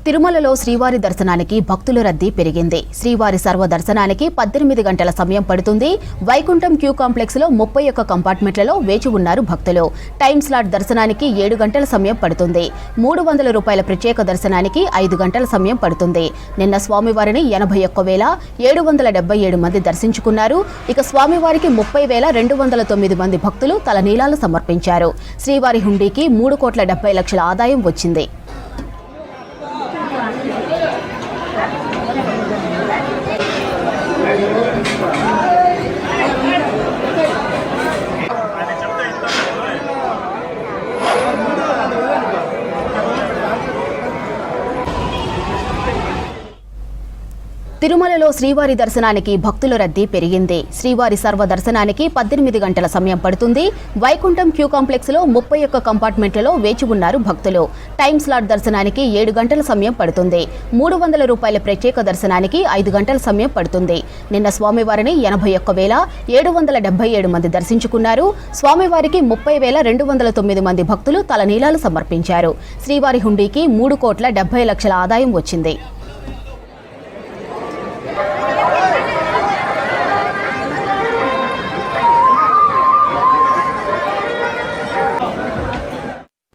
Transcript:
తిరుమలలో శ్రీవారి దర్శనానికి భక్తుల రద్దీ పెరిగింది. శ్రీవారి సర్వ దర్శనానికి 18 గంటల సమయం పడుతుంది. వైకుంఠం క్యూ కాంప్లెక్స్ లో 31 కంపార్ట్మెంట్లలో వేచి ఉన్నారు భక్తులు. టైం స్లాట్ దర్శనానికి 7 గంటల సమయం పడుతుంది. 300 రూపాయల ప్రత్యేక దర్శనానికి 5 గంటల సమయం పడుతుంది. నిన్న స్వామివారిని 81,777 మంది దర్శించుకున్నారు. ఇక స్వామివారికి 30,209 మంది భక్తులు తలనీలాలు సమర్పించారు. శ్రీవారి హుండీకి 3,70,00,000 ఆదాయం వచ్చింది. తిరుమలలో శ్రీవారి దర్శనానికి భక్తుల రద్దీ పెరిగింది. శ్రీవారి సర్వ దర్శనానికి 18 గంటల సమయం పడుతుంది. వైకుంఠం క్యూ కాంప్లెక్స్ లో 31 కంపార్ట్మెంట్లలో వేచి ఉన్నారు భక్తులు. టైం స్లాట్ దర్శనానికి 7 గంటల సమయం పడుతుంది. 300 రూపాయల ప్రత్యేక దర్శనానికి 5 గంటల సమయం పడుతుంది. నిన్న స్వామివారిని 81,777 మంది దర్శించుకున్నారు. స్వామివారికి 30,209 మంది భక్తులు తలనీలాలు సమర్పించారు. శ్రీవారి హుండీకి 3,70,00,000 ఆదాయం వచ్చింది.